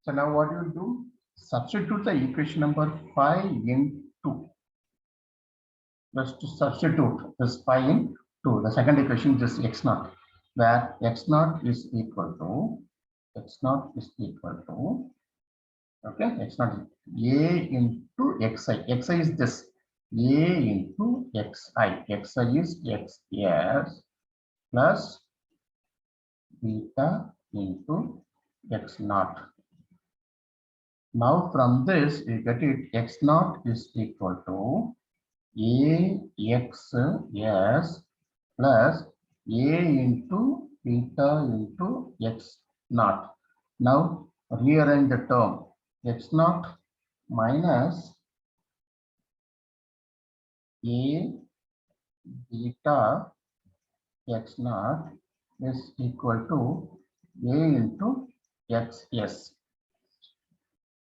So now what you do? Substitute the equation number 5 into. Just to substitute this 5 in 2. The second equation is just x naught, where x naught is equal to okay, x naught is a into xi. Xi is this a into xi. Xi is xs plus beta into x naught. Now from this you get it, x naught is equal to AXS plus A into beta into x naught. Now rearrange the term, x naught minus A beta x naught is equal to A into xs.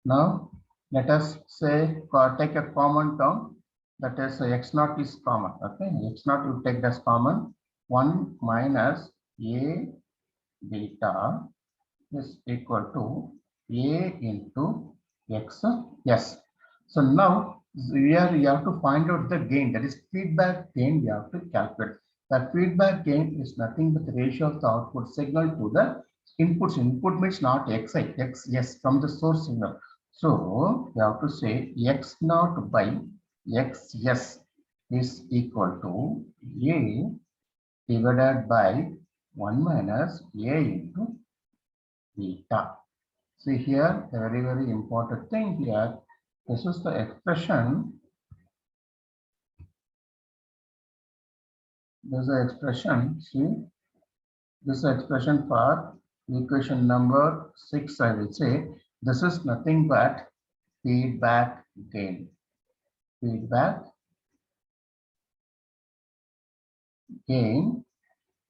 Now let us say take a common term, that is x naught is common. Okay, x naught you take as common, 1 minus A beta is equal to A into x s. So now here you have to find out the gain, that is feedback gain we have to calculate. The feedback gain is nothing but the ratio of the output signal to the inputs. Input means not xi, xs from the source signal. So you have to say x naught by xs is equal to A divided by 1 minus A into beta. See here, a very important thing here. This is the expression. There's an expression. See, this is the expression for equation number 6. I will say this is nothing but feedback gain. Feedback gain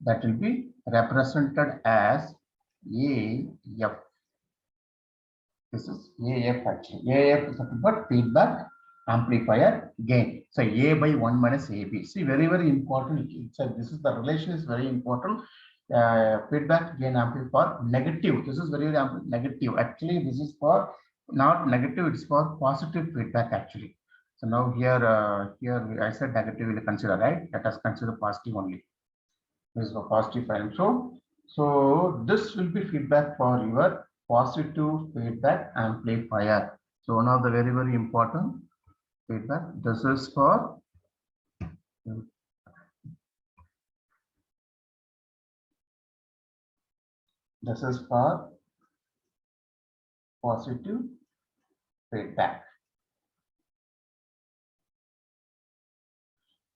that will be represented as AF. This is AF actually. AF is nothing but feedback amplifier gain. So A by 1 minus AB. See, very important. So this is the relation is very important. Feedback gain amplifier negative. This is very negative. Actually, this is for not negative. It's for positive feedback actually. So now here I said negative will consider, right? Let us consider positive only. This is for positive file. So this will be feedback for your positive feedback amplifier. So one of the very important feedback. This is for positive feedback.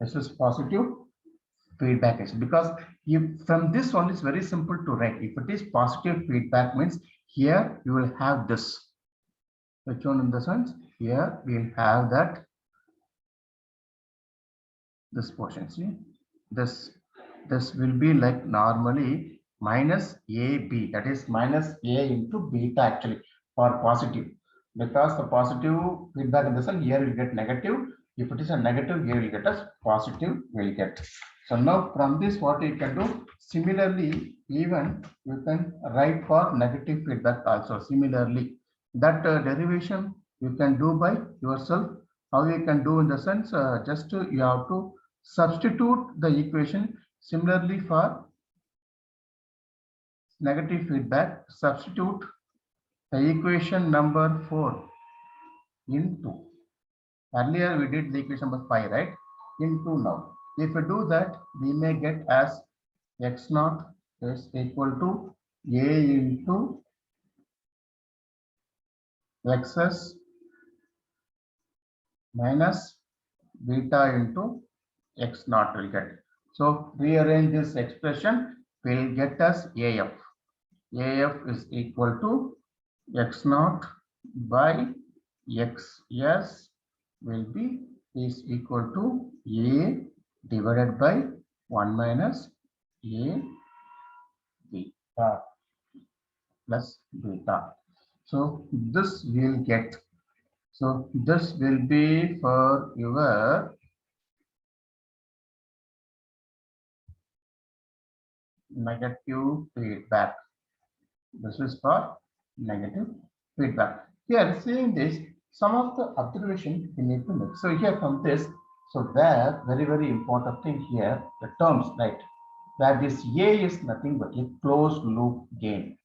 This is positive feedback is because from this one is very simple to write. If it is positive feedback means here you will have this. Which one in the sense? Here we will have that this portion. See, this will be like normally minus AB, that is minus A into beta actually for positive, because the positive feedback in the sense here will get negative. If it is a negative, here will get as positive will get. So now from this what you can do, similarly even you can write for negative feedback also. Similarly that derivation you can do by yourself. How you can do in the sense just you have to substitute the equation. Similarly for negative feedback, substitute the equation number 4 into, earlier we did the equation number 5, right, into now. If we do that, we may get as x naught is equal to A into xs minus beta into x naught will get. So rearrange this expression, will get us AF. AF is equal to x naught by xs will be is equal to A divided by 1 minus A beta plus beta. So this will get. So this will be for your negative feedback. This is for negative feedback. Here, seeing this, some of the observation we need to make. So here from this, so where very important thing here, the terms, right? Where this A is nothing but a closed loop gain.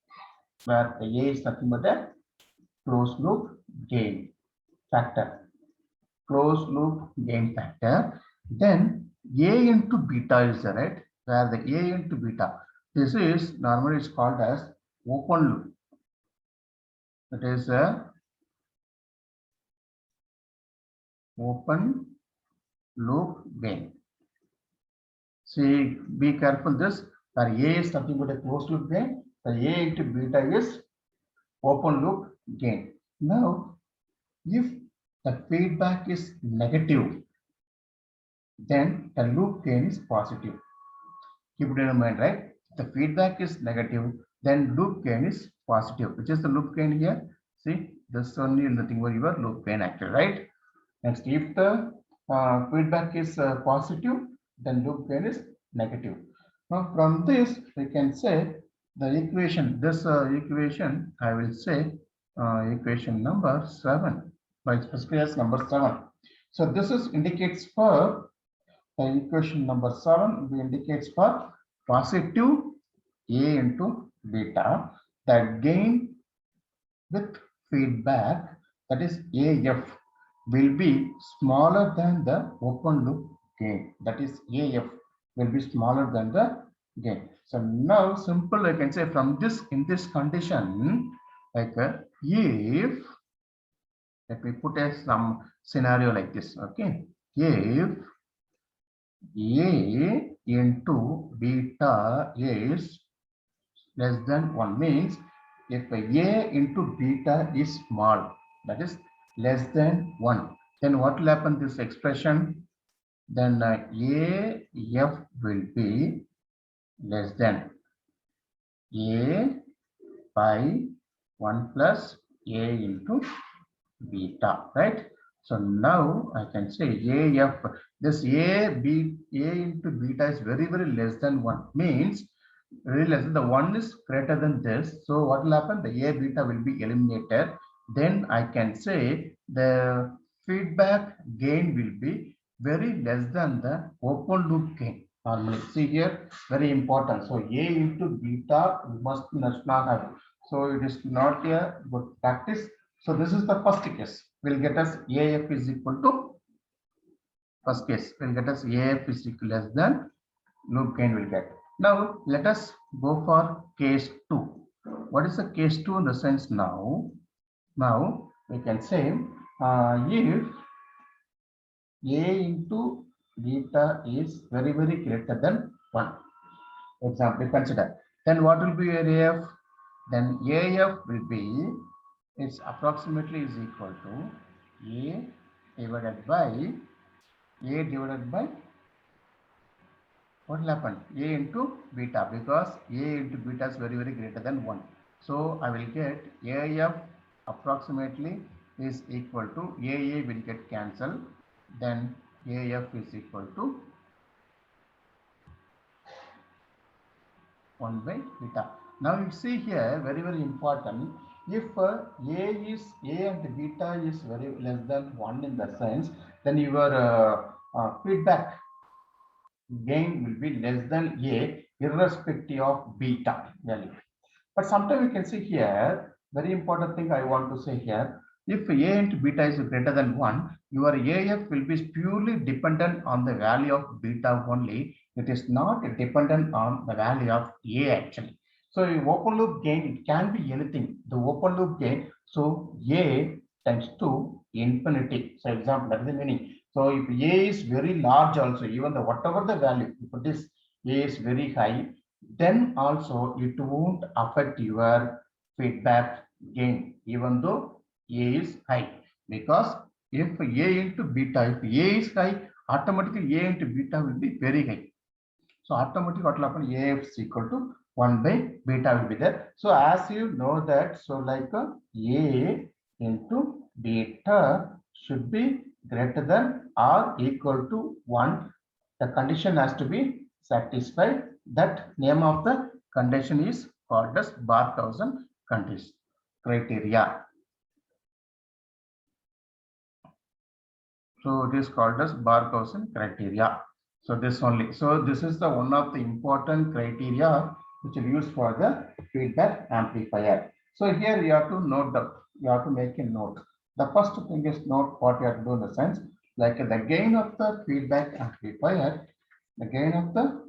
Where the A is nothing but a closed loop gain factor. Closed loop gain factor. Then A into beta is there, right? Where the A into beta. This is normally it's called as open loop. It is a open loop gain. See, be careful this. Where A is nothing but a closed loop gain. The A into beta is open loop gain. Now, if the feedback is negative, then the loop gain is positive. Keep it in mind, right? The feedback is negative, then loop gain is positive. Which is the loop gain here? See, this only nothing but your loop gain actually, right? Next, if the feedback is positive, then loop gain is negative. Now, from this, we can say the equation, this equation, I will say equation number 7, by specifically as number 7. So this is indicates for the equation number 7, we indicates for positive A into beta, that gain with feedback, that is AF, will be smaller than the open loop gain, that is AF will be smaller than the gain. So now simple I can say from this, in this condition, like if, let me put a some scenario like this, okay, if A into beta is less than 1 means if A into beta is small, that is less than 1, then what will happen this expression? Then AF will be less than A by 1 plus A into beta, right? So now I can say AF, this A into beta is very less than 1, means very less than the 1 is greater than this. So what will happen? The A beta will be eliminated. Then I can say the feedback gain will be very less than the open loop gain. Normally, see here, very important. So A into beta must not have. So it is not a good practice. So this is the first case. Will get us AF is equal to, first case will get us AF is equal less than loop gain will get. Now let us go for case 2. What is the case 2 in the sense now? Now we can say if A into beta is very greater than 1. Example, consider. Then what will be your AF? Then AF will be, it's approximately is equal to A divided by what will happen? A into beta, because A into beta is very greater than 1. So I will get AF approximately is equal to AA will get cancelled. Then AF is equal to 1 by beta. Now you see here very important. If A and beta is very less than 1 in the sense, then your feedback gain will be less than A irrespective of beta value. But sometimes you can see here, very important thing I want to say here, if A into beta is greater than 1, your AF will be purely dependent on the value of beta only. It is not dependent on the value of A actually. So open loop gain, it can be anything. The open loop gain, so A tends to infinity. So example, that is the meaning. So if A is very large also, even the whatever the value, if this A is very high, then also it won't affect your feedback gain, even though A is high. Because if A into beta, if A is high, automatically A into beta will be very high. So automatically what will happen? AF is equal to 1 by beta will be there. So as you know that, so like A into beta should be greater than or equal to 1. The condition has to be satisfied. That name of the condition is called as Barkhausen condition criteria. So it is called as Barkhausen criteria. So this only. So this is the one of the important criteria which are used for the feedback amplifier. So here you have to note the, you have to make a note. The first thing is note what you have to do in the sense like the gain of the feedback amplifier. The gain of the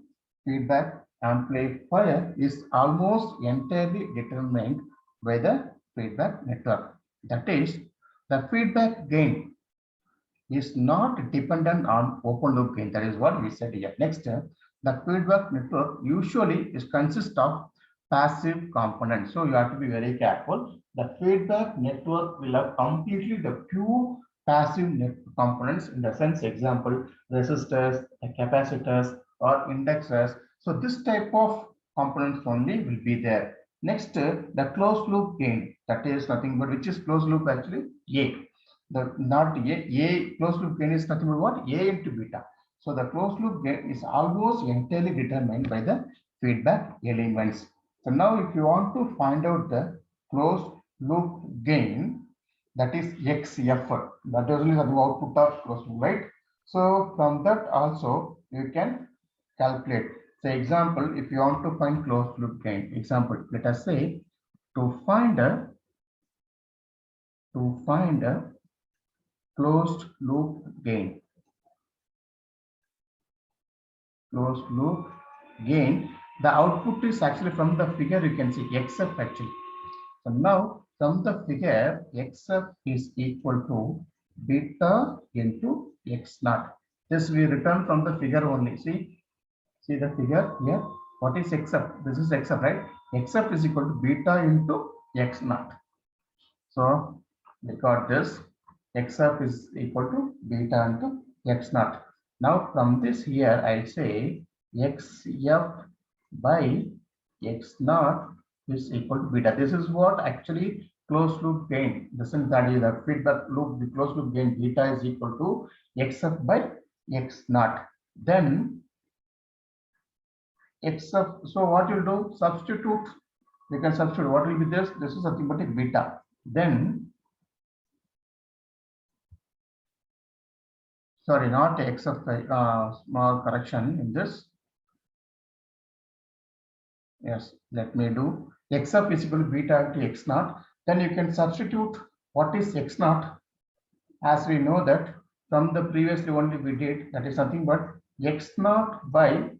feedback amplifier is almost entirely determined by the feedback network. That is, the feedback gain is not dependent on open loop gain. That is what we said here. Next, the feedback network usually is consists of passive components. So you have to be very careful. The feedback network will have completely the pure passive components in the sense, example, resistors, capacitors, or indexers. So this type of components only will be there. Next, the closed loop gain, that is nothing but which is closed loop actually A. The not A closed loop gain is nothing but what? A into beta. So the closed loop gain is almost entirely determined by the feedback elements. So now if you want to find out the closed loop gain, that is XF, that is only the output of closed loop, right? So from that also you can calculate. So example, if you want to find closed loop gain, example, let us say to find a closed loop gain. Closed loop gain. The output is actually from the figure you can see XF actually. So now from the figure XF is equal to beta into X naught. This we return from the figure only. See the figure here. What is XF? This is XF, right? XF is equal to beta into X naught. So we got this. XF is equal to beta into X naught. Now from this here, I'll say XF by X naught is equal to beta. This is what actually closed loop gain. This is that is the feedback loop, the closed loop gain beta is equal to XF by X naught. Then XF, so what you'll do, substitute, we can substitute what will be this? This is nothing but a beta. Then sorry, not XF, small correction in this. Yes, let me do XF is equal to beta into X naught. Then you can substitute what is X naught. As we know that from the previously only we did, that is nothing but X naught by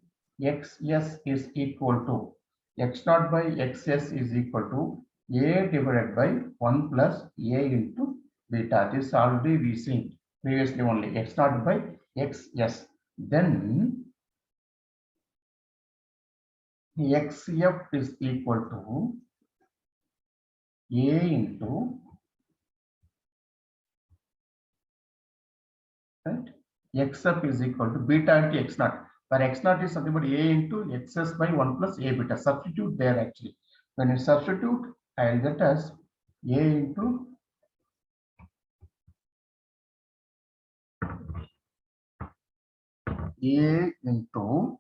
XS is equal to X naught by XS is equal to A divided by 1 plus A into beta. This already we seen previously only X naught by XS. Then XF is equal to A into, right? XF is equal to beta into X naught, where X naught is something but A into XS by 1 plus A beta. Substitute there actually. When you substitute, I'll get as A into A into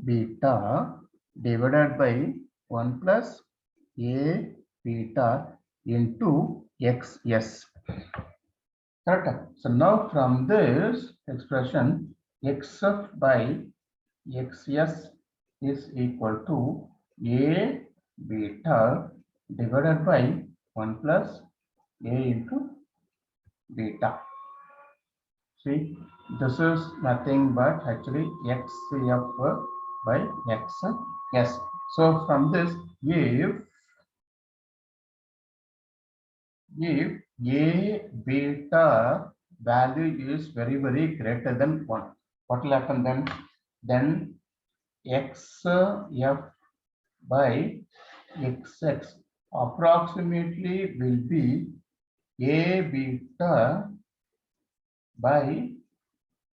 beta divided by 1 plus A beta into XS. Correct. So now from this expression, XF by XS is equal to A beta divided by 1 plus A into beta. See, this is nothing but actually XF by XS. So from this, if A beta value is very greater than 1, what will happen then? Then XF by XX approximately will be A beta by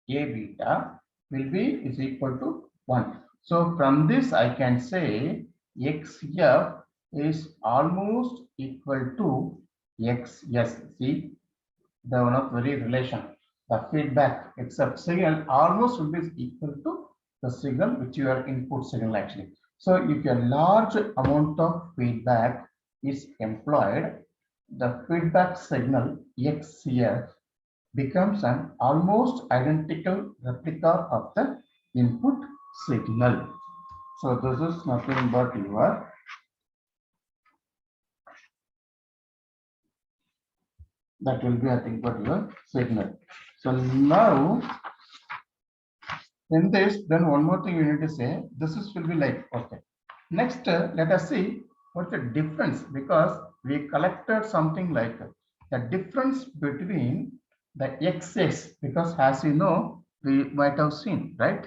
A beta will be is equal to 1. So from this I can say XF is almost equal to XS. See the one of very relation. The feedback except signal almost will be equal to the signal which your input signal actually. So if a large amount of feedback is employed, the feedback signal XF becomes an almost identical replica of the input signal. So this is nothing but your that will be nothing but your signal. So now in this, then one more thing we need to say, this is will be like, okay. Next, let us see what's the difference, because we collected something like the difference between the x's, because as you know, we might have seen, right?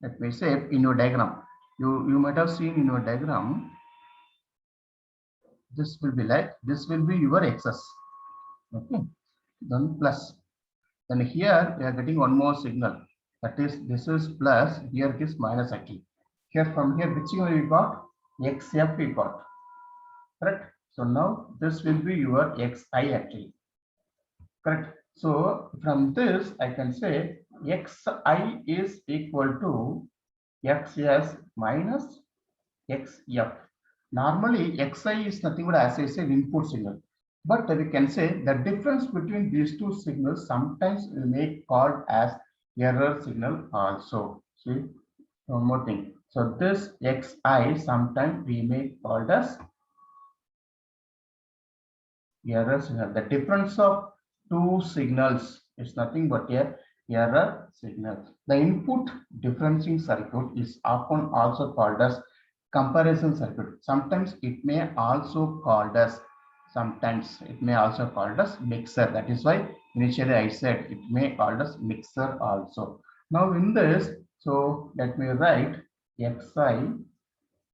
Let me say in your diagram, you might have seen in your diagram, this will be like, this will be your x's, okay? Then plus, then here we are getting one more signal, that is this is plus, here it is minus actually. Here from here, which signal we got? XF we got, correct? So now this will be your XI actually, correct? So from this I can say XI is equal to XS minus XF. Normally XI is nothing but, as I said, input signal. But we can say the difference between these two signals sometimes we may called as error signal also. See, one more thing. So this Xi sometimes we may called as error signal. The difference of two signals is nothing but a error signal. The input differentiating circuit is often also called as comparison circuit. Sometimes it may also called as mixer. That is why initially I said it may called as mixer also. Now in this, so let me write Xi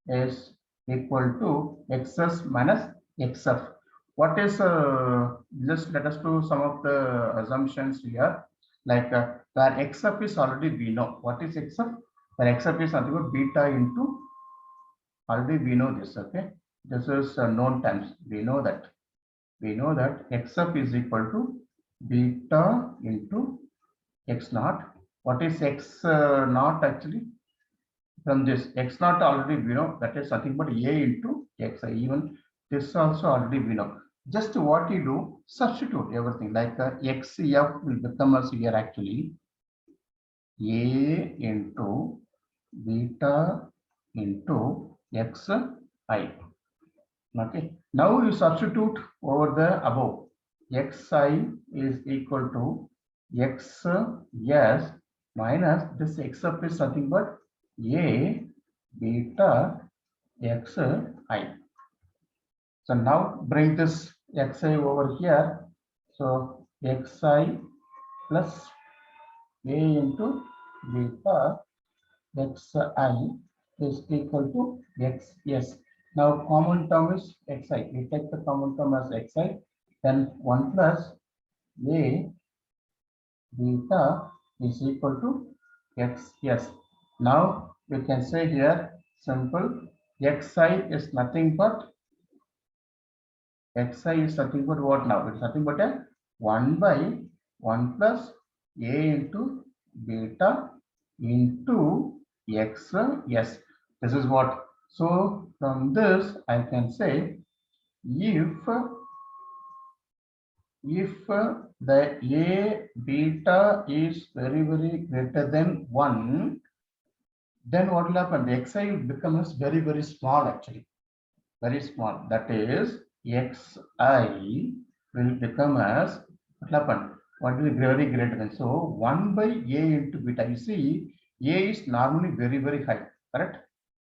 is equal to XS minus XF. What is just let us do some of the assumptions here, like where XF is already we know. What is XF? Where XF is nothing but beta into, already we know this, okay? This is known terms. We know that XF is equal to beta into X naught. What is X naught actually? From this X naught already we know, that is nothing but A into Xi. Even this also already we know. Just what you do, substitute everything, like XF will become as here actually A into beta into Xi. Okay, now you substitute over the above. Xi is equal to Xs minus this XF is nothing but A beta Xi. So now bring this Xi over here. So Xi plus A into beta Xi is equal to Xs. Now common term is Xi. We take the common term as Xi. Then 1 plus A beta is equal to Xs. Now we can say here simple, Xi is nothing but what now? It's nothing but a 1 by 1 plus A into beta into X. Yes, this is what. So from this I can say if the A beta is very greater than 1, then what will happen? The Xi will become very small actually, very small. That is Xi will become as what will happen? What will be very greater than? So 1 by A into beta. You see, A is normally very high, correct?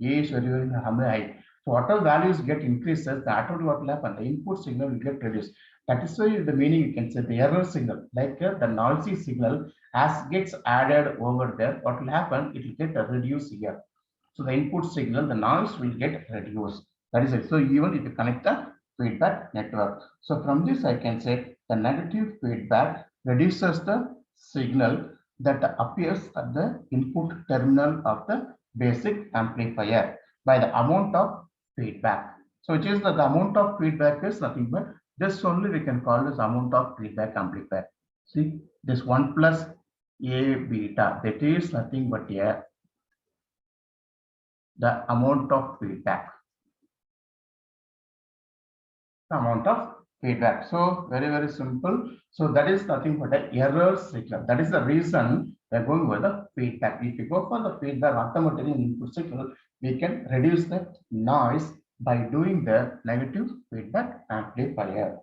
A is very high. So whatever values get increases, the automatically what will happen? The input signal will get reduced. That is why the meaning you can say the error signal, like the noisy signal, as gets added over there, what will happen? It will get reduced here. So the input signal, the noise will get reduced. That is it. So even if you connect the feedback network. So from this, I can say the negative feedback reduces the signal that appears at the input terminal of the basic amplifier by the amount of feedback. So which is that the amount of feedback is nothing but this only we can call this amount of feedback amplifier. See this 1 plus A beta, that is nothing but the amount of feedback. feedback. So very simple. So that is nothing but a error signal. That is the reason we're going with the feedback. If you go for the feedback automatically in input signal, we can reduce the noise by doing the negative feedback amplifier.